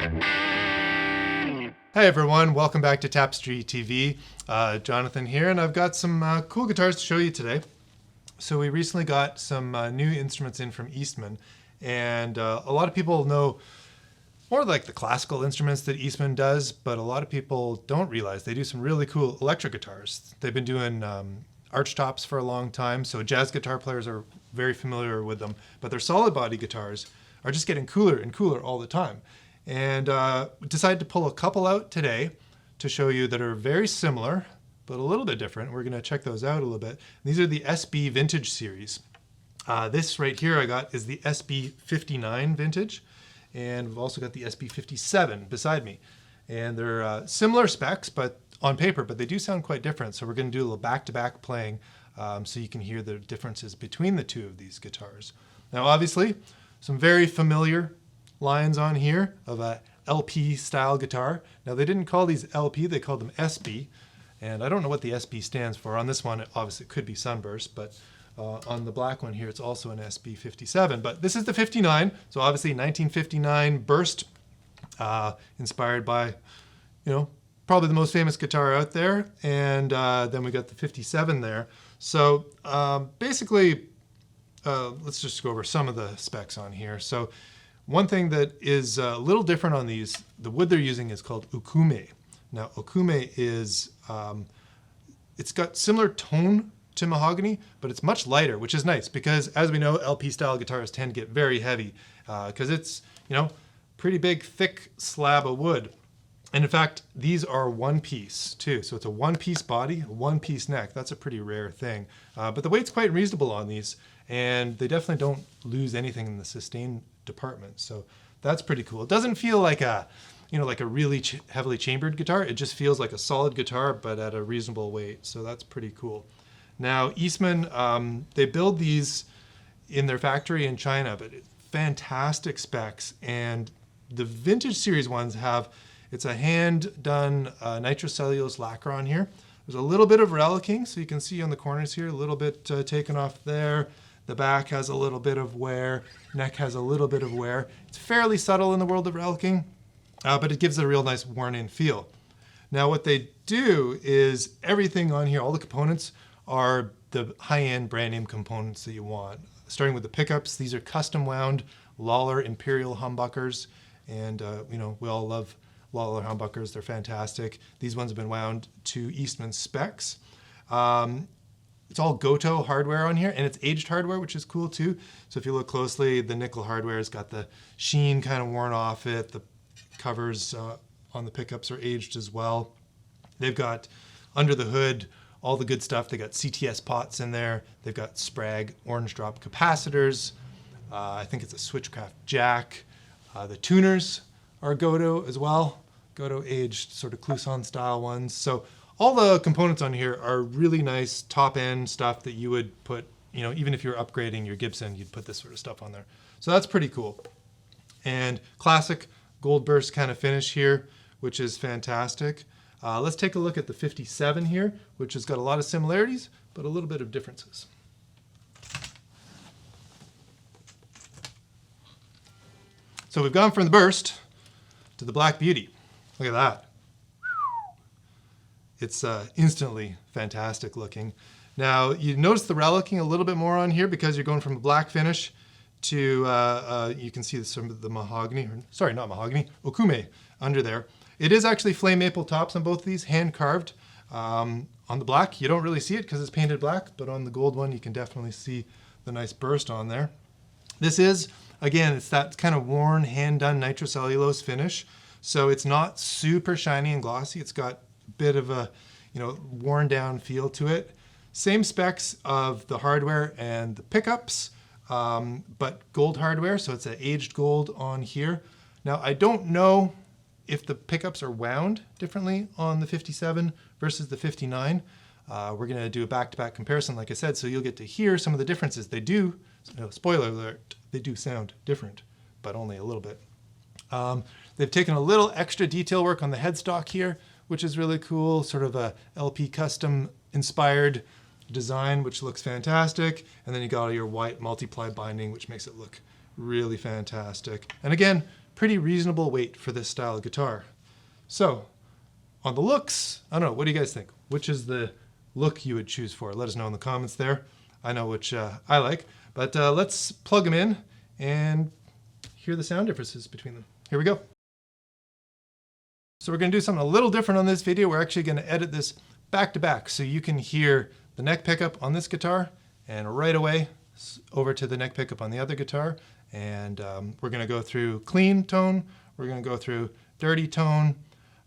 Hi everyone, welcome back to Tapestry TV. Jonathan here, and I've got some cool guitars to show you today. So we recently got some new instruments in from EASTMAN, and a lot of people know more like the classical instruments that EASTMAN does, but a lot of people don't realize they do some really cool electric guitars. They've been doing arch tops for a long time, so jazz guitar players are very familiar with them, but their solid body guitars are just getting cooler and cooler all the time. And decided to pull a couple out today to show you that are very similar, but a little bit different. We're gonna check those out a little bit. These are the SB Vintage series. This right here I got is the SB59 Vintage, and we've also got the SB57 beside me. And they're similar specs but on paper, but they do sound quite different. So we're gonna do a little back-to-back playing so you can hear the differences between the two of these guitars. Now obviously, some very familiar lines on here of a LP style guitar. Now they didn't call these LP, they called them SB, and I don't know what the SB stands for. On this one, obviously it could be Sunburst, but on the black one here, it's also an SB57. But this is the 59, so obviously 1959 Burst, inspired by, you know, probably the most famous guitar out there. And then we got the 57 there. So basically, let's just go over some of the specs on here. So one thing that is a little different on these, the wood they're using is called okume. Now okume is, it's got similar tone to mahogany, but it's much lighter, which is nice because as we know, LP style guitars tend to get very heavy because it's, you know, pretty big, thick slab of wood. And in fact, these are one piece too. So it's a one piece body, one piece neck. That's a pretty rare thing. But the weight's quite reasonable on these, and they definitely don't lose anything in the sustain department. So that's pretty cool. It doesn't feel like a, you know, like a really heavily chambered guitar. It just feels like a solid guitar, but at a reasonable weight. So that's pretty cool. Now EASTMAN, they build these in their factory in China, but fantastic specs. And the vintage series ones have, it's a hand done nitrocellulose lacquer on here. There's a little bit of relicking, so you can see on the corners here, a little bit taken off there. The back has a little bit of wear, neck has a little bit of wear. It's fairly subtle in the world of relicking, but it gives it a real nice worn in feel. Now what they do is everything on here, all the components are the high-end brand name components that you want. Starting with the pickups, these are custom wound Lawler Imperial humbuckers, and you know, we all love Lawler humbuckers, they're fantastic. These ones have been wound to EASTMAN specs. It's all Goto hardware on here, and it's aged hardware, which is cool too. So if you look closely, the nickel hardware has got the sheen kind of worn off it. The covers on the pickups are aged as well. They've got under the hood all the good stuff. They got CTS pots in there. They've got Sprague orange drop capacitors. I think it's a Switchcraft jack. The tuners are Goto as well. Goto aged sort of Clouson style ones. So all the components on here are really nice top end stuff that you would put, you know, even if you're upgrading your Gibson, you'd put this sort of stuff on there. So that's pretty cool. And classic Goldburst kind of finish here, which is fantastic. Let's take a look at the 57 here, which has got a lot of similarities, but a little bit of differences. So we've gone from the Burst to the Black Beauty. Look at that. It's instantly fantastic looking. Now you notice the relicking a little bit more on here because you're going from a black finish to, you can see some of the mahogany, or, sorry, not mahogany, okume under there. It is actually flame maple tops on both of these, hand carved. On the black, you don't really see it because it's painted black, but on the gold one, you can definitely see the nice burst on there. This is, again, it's that kind of worn, hand done nitrocellulose finish. So it's not super shiny and glossy. It's got bit of a, you know, worn down feel to it. Same specs of the hardware and the pickups, but gold hardware, so it's an aged gold on here. Now I don't know if the pickups are wound differently on the 57 versus the 59. We're gonna do a back-to-back comparison, like I said, so you'll get to hear some of the differences. They do, spoiler alert, they do sound different, but only a little bit. They've taken a little extra detail work on the headstock here, which is really cool, sort of a LP custom inspired design, which looks fantastic. And then you got all your white multiply binding, which makes it look really fantastic. And again, pretty reasonable weight for this style of guitar. So on the looks, I don't know, what do you guys think? Which is the look you would choose for? Let us know in the comments there. I know which I like, but let's plug them in and hear the sound differences between them. Here we go. So we're going to do something a little different on this video. We're actually going to edit this back to back so you can hear the neck pickup on this guitar and right away over to the neck pickup on the other guitar. And we're going to go through clean tone. We're going to go through dirty tone.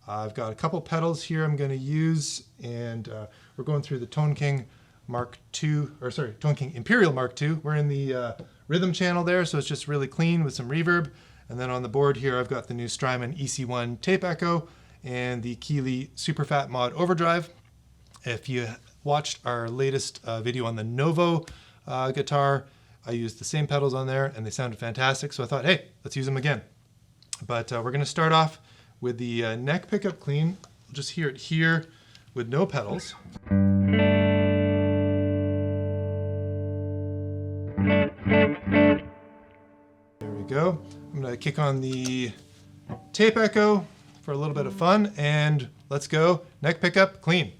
I've got a couple pedals here I'm going to use, and we're going through the Tone King Mark II, or sorry, Tone King Imperial Mark II. We're in the rhythm channel there, so it's just really clean with some reverb. And then on the board here, I've got the new Strymon EC1 tape echo and the Keeley Super Phat Mod Overdrive. If you watched our latest video on the Novo guitar, I used the same pedals on there and they sounded fantastic. So I thought, hey, let's use them again. But we're going to start off with the neck pickup clean. We'll just hear it here with no pedals. There we go. I'm going to kick on the tape echo for a little bit of fun, and let's go. Neck pickup clean.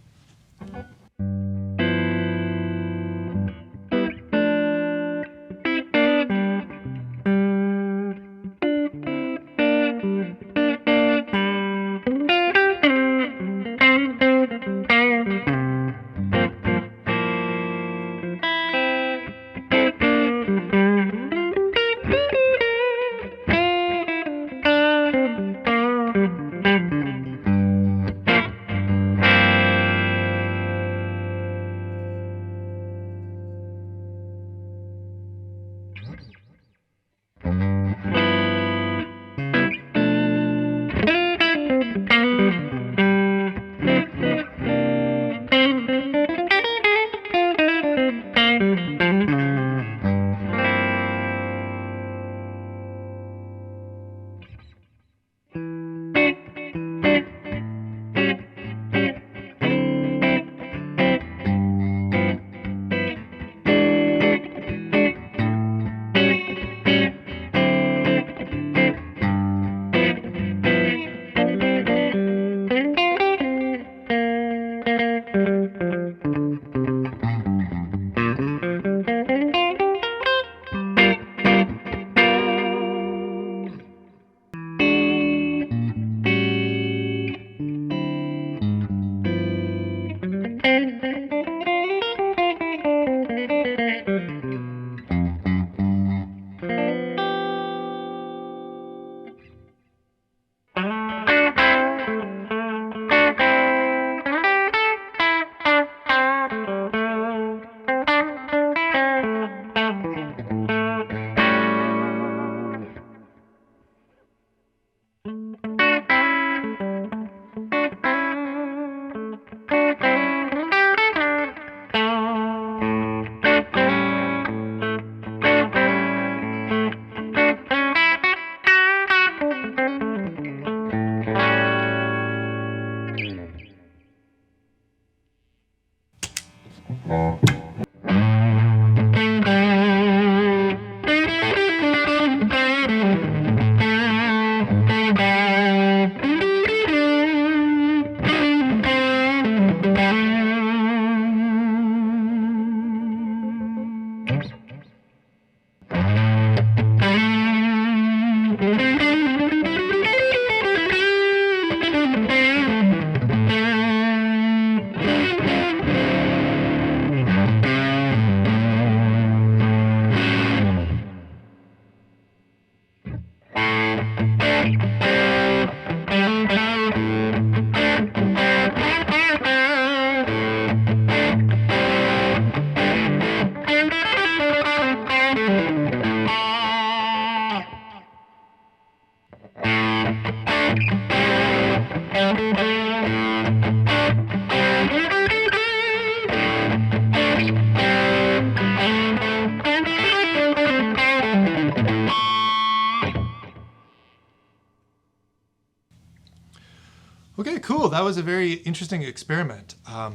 Okay, cool. That was a very interesting experiment. I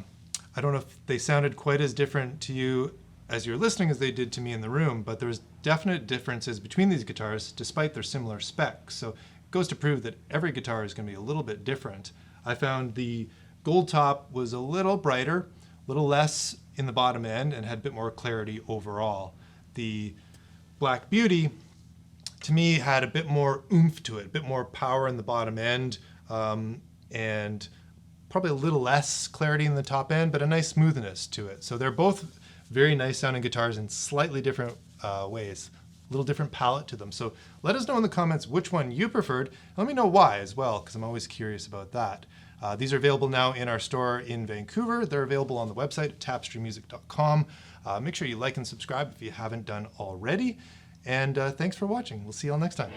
don't know if they sounded quite as different to you as you're listening as they did to me in the room, but there was definite differences between these guitars despite their similar specs. So it goes to prove that every guitar is going to be a little bit different. I found the gold top was a little brighter, a little less in the bottom end, and had a bit more clarity overall. The Black Beauty, to me, had a bit more oomph to it, a bit more power in the bottom end, and probably a little less clarity in the top end, but a nice smoothness to it. So they're both very nice sounding guitars in slightly different ways, a little different palette to them. So let us know in the comments which one you preferred. Let me know why as well, because I'm always curious about that. These are available now in our store in Vancouver. They're available on the website at tapestrymusic.com. Make sure you like and subscribe if you haven't done already. And thanks for watching. We'll see you all next time.